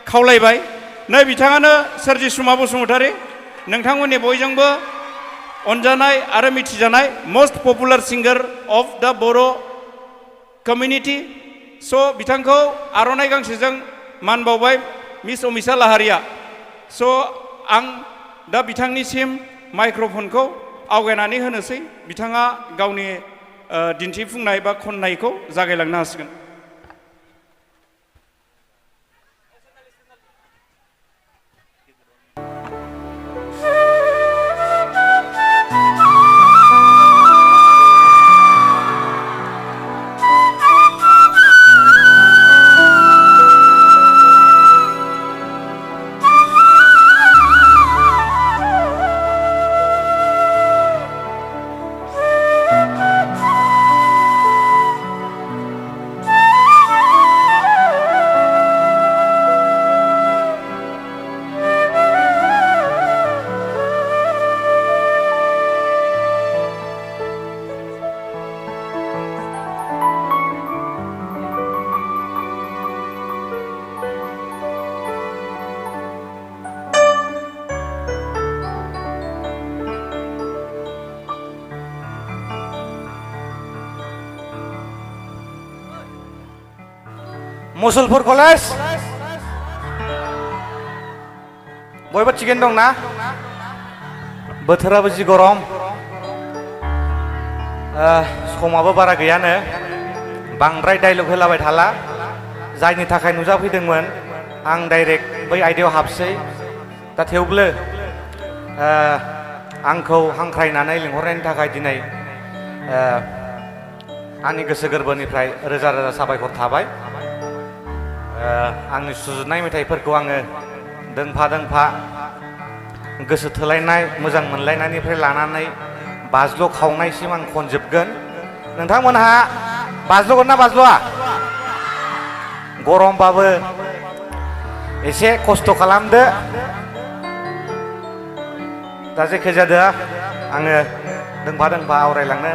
खावलायबाय नै बिथाङानो सोरजिसुमा बसुमतारी नोंथांमोननि बयजोंबो अनजानाय आरो मिथिजानाय मोस्ट पपुलार सिंगार अफ द बर' कमिउनिटि स' बिथांखौ आर'नाइ गांसेजों मान बावबाय मिस अमिषा लाहारिया स' आं दा बिथांनिसिम माइक्र'फनखौ आवगायनानै होनोसै बिथाङा गावनि दिन्थिफुंनाय बा खन्नायखौ जागायलांनो हासिगोन मुसलपुर कलेज बयबो थिगैनो दं ना बोथोराबो जि गरम समाबो बारा गैयानो बांद्राय डायलग होलाबाय थाला जायनि थाखाय नुजाफैदोंमोन आं डाइरेक्ट बै आयदायाव हाबसै दा थेवब्लो आंखौ हांख्रायनानै लिंहरनायनि थाखाय दिनै आंनि गोसो गोरबोनिफ्राय रोजा रोजा साबायखर थाबाय आंनि सुजुनाय मेथाइफोरखौ आङो दोंफा दोंफा गोसो थोलायनाय मोजां मोनलायनायनिफ्राय लानानै बाज्ल' खावनायसिम आं खनजोबगोन नोंथांमोनहा बाज्ल'गोन ना बाज्ल'आ गरमबाबो एसे खस्थ' खालामदो दा जेखि जादोआ आङो दोंफा दोंफा आवरायलांनो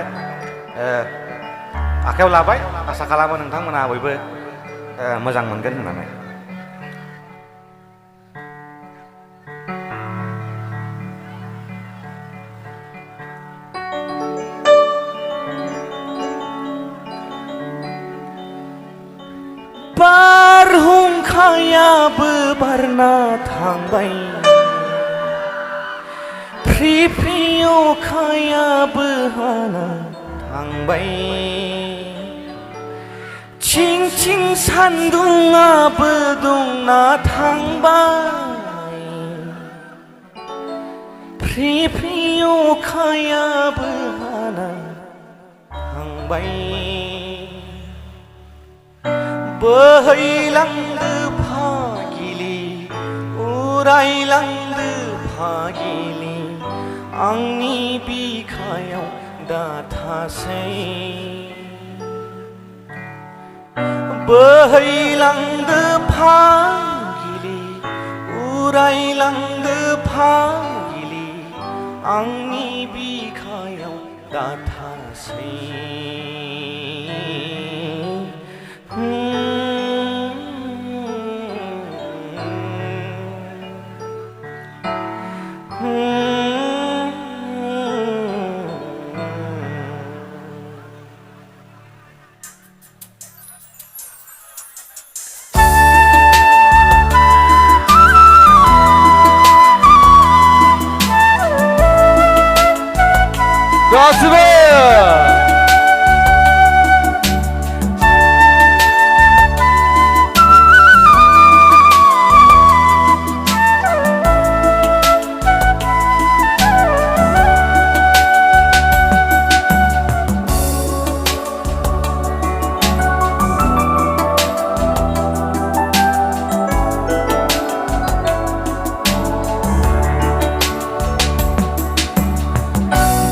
आखायाव लाबाय आसा खालामो नोंथांमोनहा बयबो मोजां मोनगोन होननानै बारहुंखायाबो बारना थांबाय फ्रि फ्रि अखायाबो हाना थांबाय चिं चिं सान्दुंआबो दुंना थांबाय फ्रि फ्रि अखायाबो हाना थांबाय बोहैलांदो फागिलि उरायलांदो फागिलि आंनि बिखायाव दाथासै बोहैलांदो फागिलि उरायलांदो फागिलि आंनि बिखायाव दाथासै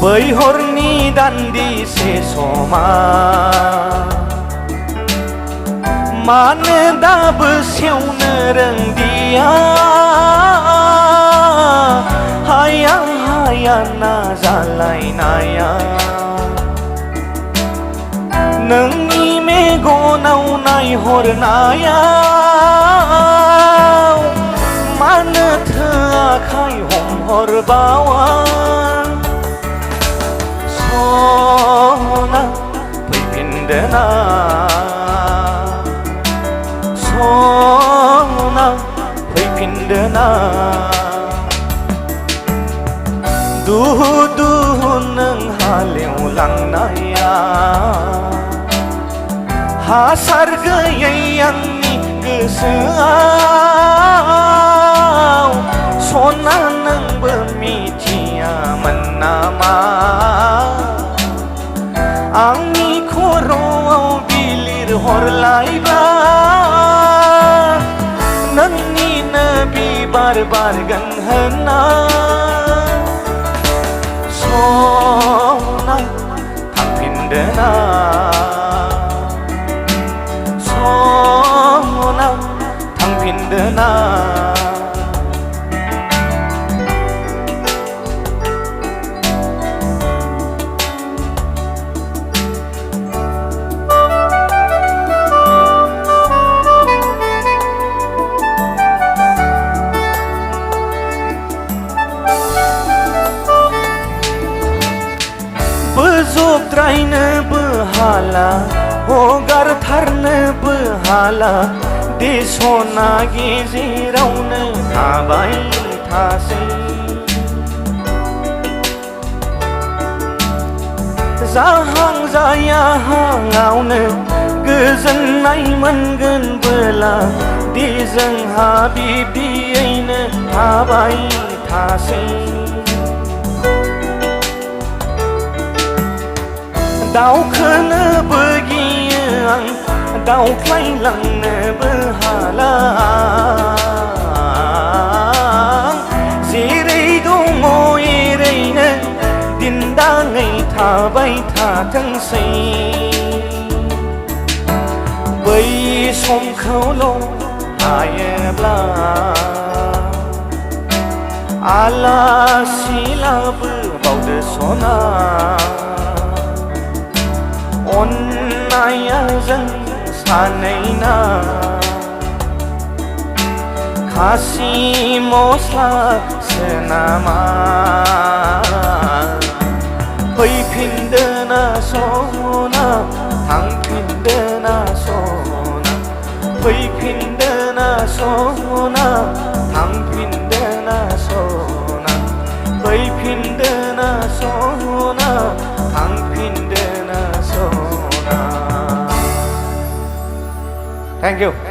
बै हरनि दान्दिसे समा मानो दाबो सेवनो रोंदिया हाया हाया नाजालायनाया नोंनि मेगनाव नायहरनायाव हरबावा सना फैफिनदोना सना फैफिनदोना दुहु दुहु नों हालेवलांनाया हासार गैयै आंनि गोसोआव सना नोंबो मिथियामोन नामा आंनि खर'आव बिलिर हरलायबा नोंनिनो बिबार बारगोन होनना सना थांफिनदोना सना थांफिनदोना बोजबद्रायनोबो हाला हगारथारनोबो हाला दे सना गेजेरावनो थाबाय थासै जाहां जायाहांआवनो गोजोननाय मोनगोन बोला दे जोंहा बिब्दियैनो थाबाय थासै दावखोनोबो गियो आं दावख्लायलांनोबो हाला जेरै दङ एरैनो दिन्दाङै थाबाय थाथोंसै बै समखौल' हायोब्ला आलासि लाबोबावदो सना अन्नाया जों सानैना खासि मस्लासो नामा फैफिनदोना सना थांफिनदोना सना फैफिनदोना सना थांफिनदोना सना फैफिनदोना सना थांफिनदोना सना Thank you.